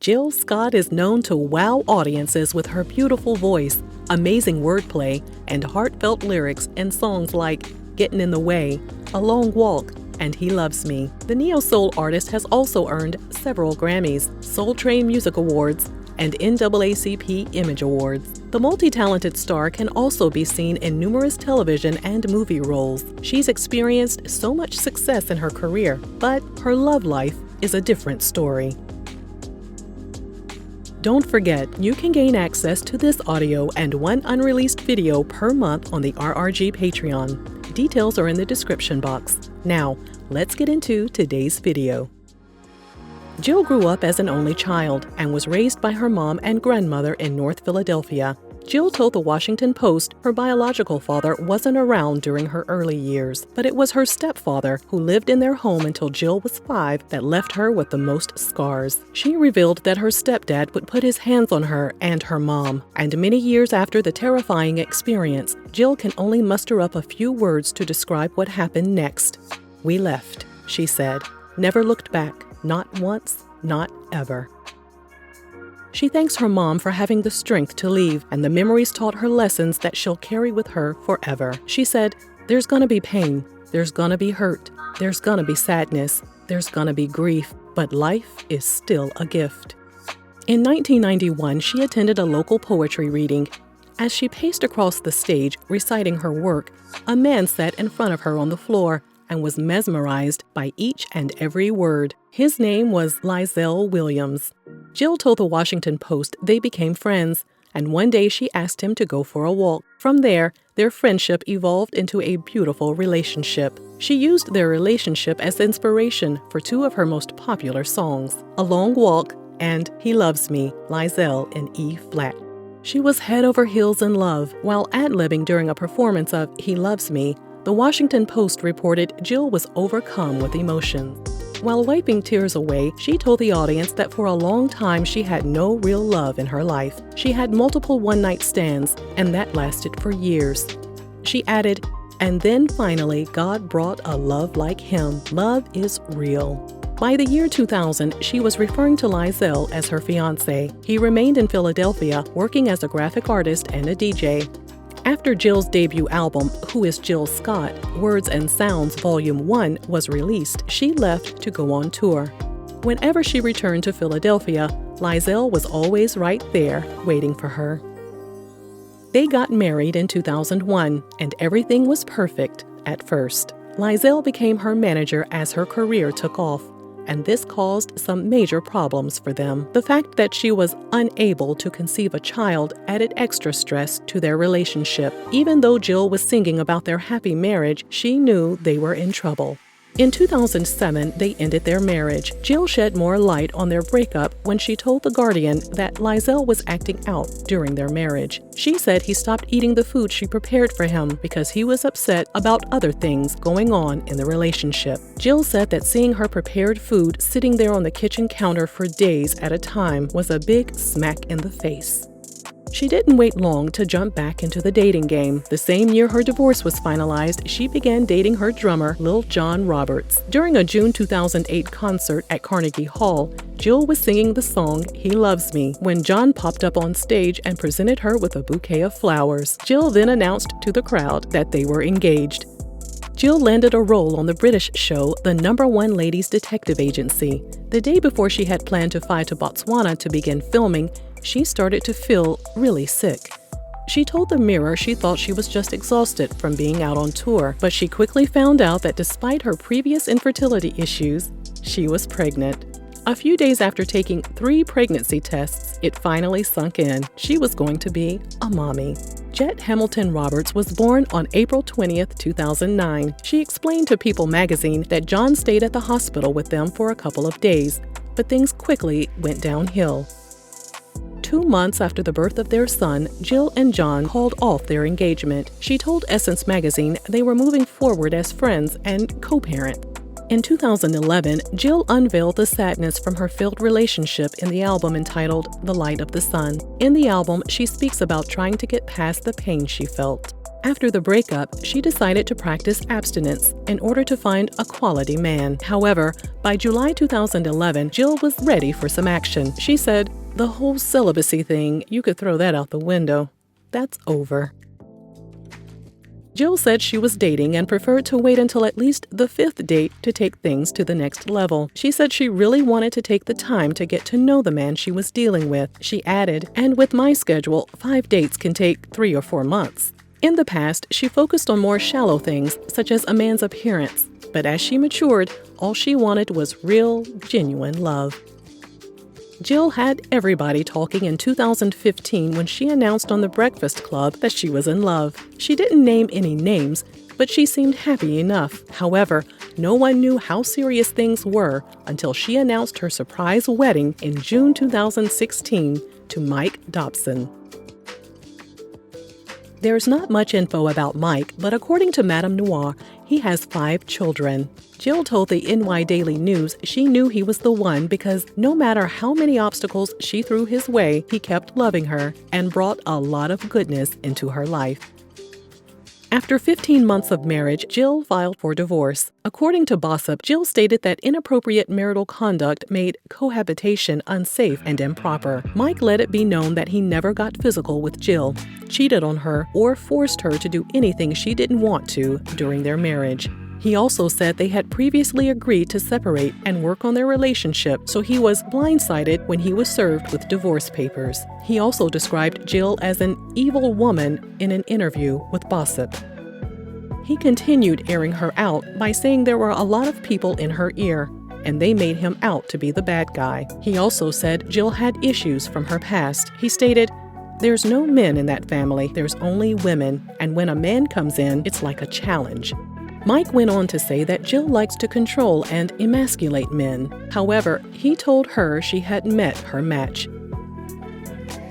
Jill Scott is known to wow audiences with her beautiful voice, amazing wordplay, and heartfelt lyrics in songs like Getting in the Way, A Long Walk, and He Loves Me. The neo-soul artist has also earned several Grammys, Soul Train Music Awards, and NAACP Image Awards. The multi-talented star can also be seen in numerous television and movie roles. She's experienced so much success in her career, but her love life is a different story. Don't forget, you can gain access to this audio and one unreleased video per month on the RRG Patreon. Details are in the description box. Now, let's get into today's video. Jill grew up as an only child and was raised by her mom and grandmother in North Philadelphia. Jill told the Washington Post her biological father wasn't around during her early years, but it was her stepfather, who lived in their home until Jill was 5, that left her with the most scars. She revealed that her stepdad would put his hands on her and her mom, and many years after the terrifying experience, Jill can only muster up a few words to describe what happened next. "We left," she said. "Never looked back. Not once, not ever." She thanks her mom for having the strength to leave, and the memories taught her lessons that she'll carry with her forever. She said, "There's gonna be pain, there's gonna be hurt, there's gonna be sadness, there's gonna be grief, but life is still a gift." In 1991, she attended a local poetry reading. As she paced across the stage, reciting her work, a man sat in front of her on the floor and was mesmerized by each and every word. His name was Lizelle Williams. Jill told the Washington Post they became friends, and one day she asked him to go for a walk. From there, their friendship evolved into a beautiful relationship. She used their relationship as inspiration for 2 of her most popular songs, A Long Walk and He Loves Me, Lizelle in E-flat. She was head over heels in love. While ad-libbing during a performance of He Loves Me, the Washington Post reported Jill was overcome with emotions. While wiping tears away, she told the audience that for a long time she had no real love in her life. She had multiple one-night stands, and that lasted for years. She added, "And then finally, God brought a love like him. Love is real." By the year 2000, she was referring to Lizelle as her fiancé. He remained in Philadelphia, working as a graphic artist and a DJ. After Jill's debut album, Who is Jill Scott? Words and Sounds Volume 1 was released, she left to go on tour. Whenever she returned to Philadelphia, Lizelle was always right there, waiting for her. They got married in 2001, and everything was perfect at first. Lizelle became her manager as her career took off, and this caused some major problems for them. The fact that she was unable to conceive a child added extra stress to their relationship. Even though Jill was singing about their happy marriage, she knew they were in trouble. In 2007, they ended their marriage. Jill shed more light on their breakup when she told The Guardian that Lizelle was acting out during their marriage. She said he stopped eating the food she prepared for him because he was upset about other things going on in the relationship. Jill said that seeing her prepared food sitting there on the kitchen counter for days at a time was a big smack in the face. She didn't wait long to jump back into the dating game. The same year her divorce was finalized, she began dating her drummer, Lil Jon Roberts. During a June 2008 concert at Carnegie Hall, Jill was singing the song He Loves Me when John popped up on stage and presented her with a bouquet of flowers. Jill then announced to the crowd that they were engaged. Jill landed a role on the British show The #1 Ladies Detective Agency. The day before she had planned to fly to Botswana to begin filming, she started to feel really sick. She told the Mirror she thought she was just exhausted from being out on tour, but she quickly found out that despite her previous infertility issues, she was pregnant. A few days after taking 3 pregnancy tests, it finally sunk in. She was going to be a mommy. Jet Hamilton Roberts was born on April 20th, 2009. She explained to People magazine that John stayed at the hospital with them for a couple of days, but things quickly went downhill. 2 months after the birth of their son, Jill and John called off their engagement. She told Essence magazine they were moving forward as friends and co-parent. In 2011, Jill unveiled the sadness from her failed relationship in the album entitled The Light of the Sun. In the album, she speaks about trying to get past the pain she felt. After the breakup, she decided to practice abstinence in order to find a quality man. However, by July 2011, Jill was ready for some action. She said, "The whole celibacy thing, you could throw that out the window. That's over." Jill said she was dating and preferred to wait until at least the 5th date to take things to the next level. She said she really wanted to take the time to get to know the man she was dealing with. She added, "And with my schedule, 5 dates can take 3 or 4 months." In the past, she focused on more shallow things, such as a man's appearance. But as she matured, all she wanted was real, genuine love. Jill had everybody talking in 2015 when she announced on The Breakfast Club that she was in love. She didn't name any names, but she seemed happy enough. However, no one knew how serious things were until she announced her surprise wedding in June 2016 to Mike Dobson. There's not much info about Mike, but according to Madame Noir, he has 5 children. Jill told the NY Daily News she knew he was the one because no matter how many obstacles she threw his way, he kept loving her and brought a lot of goodness into her life. After 15 months of marriage, Jill filed for divorce. According to Gossip, Jill stated that inappropriate marital conduct made cohabitation unsafe and improper. Mike let it be known that he never got physical with Jill, cheated on her, or forced her to do anything she didn't want to during their marriage. He also said they had previously agreed to separate and work on their relationship, so he was blindsided when he was served with divorce papers. He also described Jill as an evil woman in an interview with Gossip. He continued airing her out by saying there were a lot of people in her ear, and they made him out to be the bad guy. He also said Jill had issues from her past. He stated, "There's no men in that family, there's only women, and when a man comes in, it's like a challenge." Mike went on to say that Jill likes to control and emasculate men. However, he told her she had met her match.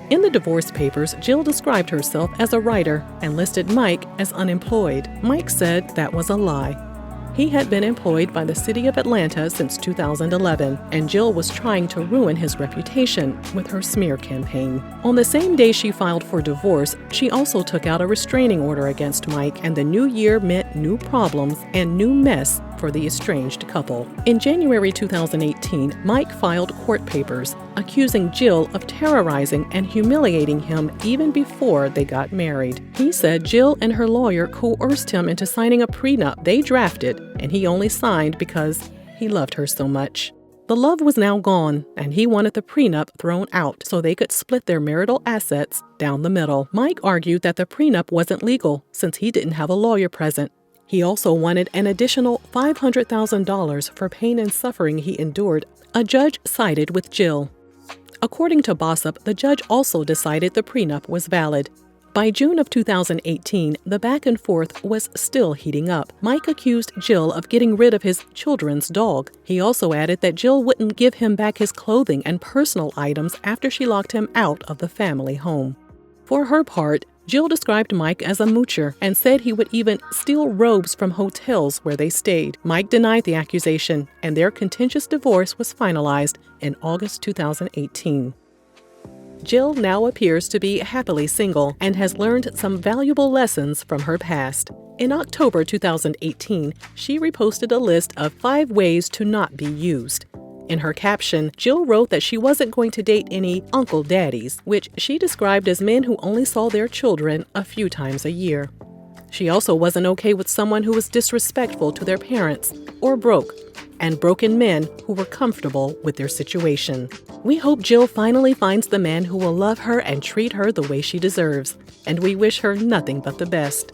In the divorce papers, Jill described herself as a writer and listed Mike as unemployed. Mike said that was a lie. He had been employed by the city of Atlanta since 2011, and Jill was trying to ruin his reputation with her smear campaign. On the same day she filed for divorce, she also took out a restraining order against Mike, and the new year meant new problems and new mess for the estranged couple. In January 2018, Mike filed court papers accusing Jill of terrorizing and humiliating him even before they got married. He said Jill and her lawyer coerced him into signing a prenup they drafted, and he only signed because he loved her so much. The love was now gone, and he wanted the prenup thrown out so they could split their marital assets down the middle. Mike argued that the prenup wasn't legal since he didn't have a lawyer present. He also wanted an additional $500,000 for pain and suffering he endured. A judge sided with Jill. According to Gossip, the judge also decided the prenup was valid. By June of 2018, the back and forth was still heating up. Mike accused Jill of getting rid of his children's dog. He also added that Jill wouldn't give him back his clothing and personal items after she locked him out of the family home. For her part, Jill described Mike as a moocher and said he would even steal robes from hotels where they stayed. Mike denied the accusation, and their contentious divorce was finalized in August 2018. Jill now appears to be happily single and has learned some valuable lessons from her past. In October 2018, she reposted a list of 5 ways to not be used. In her caption, Jill wrote that she wasn't going to date any uncle daddies, which she described as men who only saw their children a few times a year. She also wasn't okay with someone who was disrespectful to their parents or broke, and broken men who were comfortable with their situation. We hope Jill finally finds the man who will love her and treat her the way she deserves, and we wish her nothing but the best.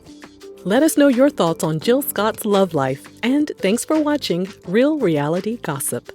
Let us know your thoughts on Jill Scott's love life, and thanks for watching Real Reality Gossip.